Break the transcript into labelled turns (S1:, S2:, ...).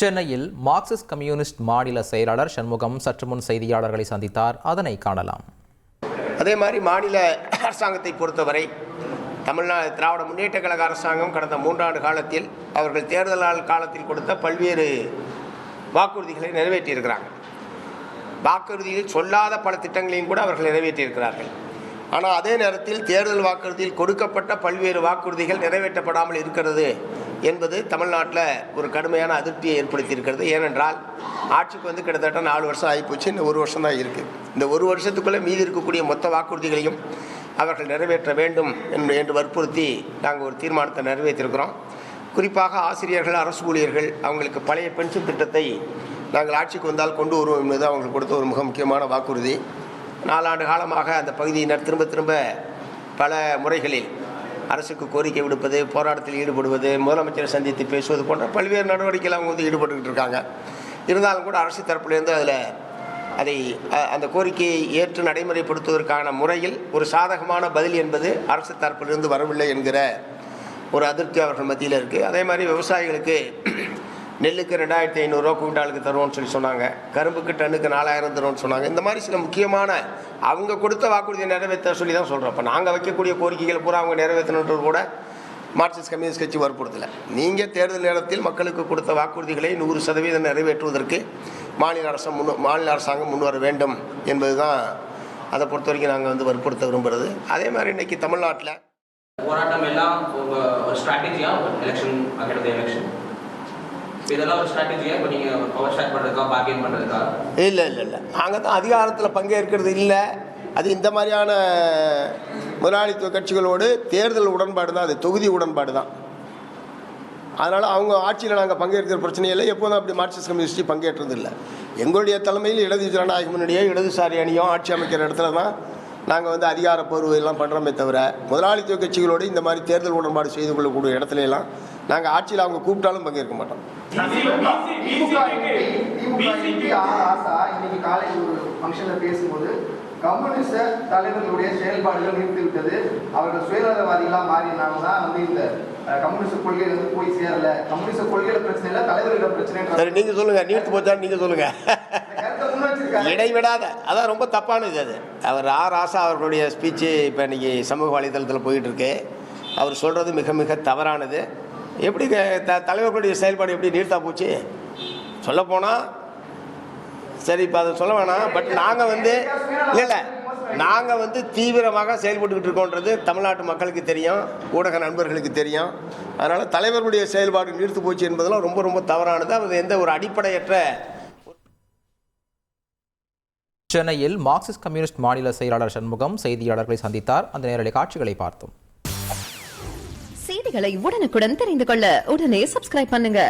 S1: சென்னையில் Marxist communist மாநில செயலாளர் சண்முகம் சற்று முன் செய்தியாளர்களை சந்தித்தார். அதனை காணலாம்.
S2: அதே மாதிரி மாநில அரசாங்கத்தை பொறுத்தவரை தமிழ்நாடு திராவிட முன்னேற்ற கழக அரசாங்கம் கடந்த 3 ஆண்டு காலத்தில் அவர்கள் தேர்தல் காலத்தில் கொடுத்த பல்வேறு வாக்குறுதிகளை நிறைவேற்றியிருக்கிறாங்க. வாக்குறுதியில் சொல்லாத பல திட்டங்களையும் கூட அவர்கள் நிறைவேற்றியிருக்கிறார்கள். ஆனால் அதே நேரத்தில் தேர்தல் வாக்குறுதியில் கொடுக்கப்பட்ட பல்வேறு வாக்குறுதிகள் நிறைவேற்றப்படாமல் இருக்கிறது என்பது தமிழ்நாட்டில் ஒரு கடுமையான அதிருப்தியை ஏற்படுத்தியிருக்கிறது. ஏனென்றால் ஆட்சிக்கு கிட்டத்தட்ட 4 வருஷம் ஆகிப்போச்சு. இந்த 1 வருஷம் தான் இருக்குது. இந்த 1 வருஷத்துக்குள்ளே மீதி இருக்கக்கூடிய மொத்த வாக்குறுதிகளையும் அவர்கள் நிறைவேற்ற வேண்டும் என்று வற்புறுத்தி நாங்கள் ஒரு தீர்மானத்தை நிறைவேற்றியிருக்கிறோம். குறிப்பாக ஆசிரியர்கள், அரசு ஊழியர்கள் அவங்களுக்கு பழைய பென்ஷன் திட்டத்தை நாங்கள் ஆட்சிக்கு வந்தால் கொண்டு வருவோம் என்பது அவங்களுக்கு கொடுத்த ஒரு மிக முக்கியமான வாக்குறுதி. 4 ஆண்டு காலமாக அந்த பகுதியினர் திரும்ப பல முறைகளில் அரசுக்கு கோரிக்கை விடுப்பது, போராட்டத்தில் ஈடுபடுவது, முதலமைச்சரை சந்தித்து பேசுவது போன்ற பல்வேறு நடவடிக்கைகள் அவங்க ஈடுபட்டுக்கிட்டு இருக்காங்க. இருந்தாலும் கூட அரசு தரப்பிலிருந்து அந்த கோரிக்கையை ஏற்று நடைமுறைப்படுத்துவதற்கான முறையில் ஒரு சாதகமான பதில் என்பது அரசு தரப்பிலிருந்து வரவில்லை என்கிற ஒரு அதிருப்தி அவர்கள் மத்தியில் இருக்குது. அதே மாதிரி விவசாயிகளுக்கு நெல்லுக்கு 2500 ரூபா குவிண்டாலுக்கு தருவோம்னு சொன்னாங்க. கரும்புக்கு டன்னுக்கு 4000 தருவோம்னு சொன்னாங்க. இந்த மாதிரி சில முக்கியமான அவங்க கொடுத்த வாக்குறுதியை நிறைவேற்ற சொல்லி தான் சொல்கிறோம். இப்போ நாங்கள் வைக்கக்கூடிய கோரிக்கைகள் பூரா அவங்க நிறைவேற்றணுன்றது கூட மார்க்சிஸ்ட் கம்யூனிஸ்ட் கட்சி வற்புறுத்தலை. நீங்கள் தேர்தல் நேரத்தில் மக்களுக்கு கொடுத்த வாக்குறுதிகளை 100% நிறைவேற்றுவதற்கு மாநில அரசாங்கம் முன்வர வேண்டும் என்பது தான் அதை பொறுத்த வரைக்கும் நாங்கள் வற்புறுத்த விரும்புகிறது. அதே மாதிரி இன்றைக்கி தமிழ்நாட்டில்
S3: போராட்டம் எல்லாம் ஒரு ஸ்ட்ராட்டஜியாக எலெக்ஷன் எலெக்ஷன் இதெல்லாம் ஒரு ஸ்ட்ராட்டஜியாக இப்போ நீங்கள் பவர் ஸ்டார்ட் பண்ணுறதுக்கா, பார்கெயின் பண்ணுறதுக்கா?
S2: இல்லை நாங்கள் தான் அதிகாரத்தில் பங்கேற்கிறது இல்லை. அது இந்த மாதிரியான முதலாளித்துவ கட்சிகளோடு தேர்தல் உடன்பாடு தான், அது தொகுதி உடன்பாடு தான். அதனால் அவங்க ஆட்சியில் நாங்கள் பங்கேற்கிற பிரச்சனை இல்லை. எப்போதும் அப்படி மார்க்சிஸ்ட் கம்யூனிஸ்ட் பங்கேற்றது இல்லை. எங்களுடைய தலைமையில் இடது ஜனநாயக முன்னணியோ இடதுசாரி அணியோ ஆட்சி அமைக்கிற இடத்துல தான் நாங்கள் அதிகாரப்பூர்வ எல்லாம் பண்ணுறோமே தவிர முதலாளித்துவ கட்சிகளோடு இந்த மாதிரி தேர்தல் உடன்பாடு செய்து கொள்ளக்கூடிய இடத்துல எல்லாம் நாங்கள் ஆட்சியில் அவங்க கூப்பிட்டாலும் பங்கேற்க மாட்டோம்.
S4: இன்னைக்கு காலையில் ஒரு ஃபங்க்ஷனில் பேசும்போது கம்யூனிஸ்ட தலைவர்களுடைய செயல்பாடுகள் நிறுத்திவிட்டது, அவர்கள் சுயநலவாதிகளாக மாறினாங்க தான் இந்த கம்யூனிஸ்ட் கொள்கையில போய் சேரல, கம்யூனிஸ்ட் கொள்கையில பிரச்சனை இல்லை, தலைவர்களிடம் பிரச்சனை.
S2: சரி, நீங்கள் சொல்லுங்கள், நீர்த்து போச்சா நீங்கள் சொல்லுங்கள். இடைவிடாத அதான் ரொம்ப தப்பானது அது. அவர் ராசா அவர்களுடைய ஸ்பீச்சு இப்போ இன்றைக்கி சமூக வலைதளத்தில் போயிட்டுருக்கு. அவர் சொல்கிறது மிக மிக தவறானது. எப்படி தலைவர்களுடைய செயல்பாடு எப்படி நீர்த்தா போச்சு சொல்லப்போனால் சரி, இப்போ அதை சொல்ல வேணாம். பட் நாங்கள் இல்லை நாங்கள் தீவிரமாக செயல்பட்டுக்கிட்டு இருக்கோன்றது தமிழ்நாட்டு மக்களுக்கு தெரியும், ஊடக நண்பர்களுக்கு தெரியும். அதனால் தலைவர்களுடைய செயல்பாடு நீர்த்து போச்சு என்பதெல்லாம் ரொம்ப ரொம்ப தவறானது. அது எந்த ஒரு அடிப்படையற்ற.
S1: சென்னையில் மார்க்சிஸ்ட் கம்யூனிஸ்ட் மாநில செயலாளர் சண்முகம் செய்தியாளர்களை சந்தித்தார். அந்த நேரடி காட்சிகளை பார்த்தோம்.
S5: செய்திகளை உடனுக்குடன் தெரிந்து கொள்ள உடனே சப்ஸ்கிரைப் பண்ணுங்க.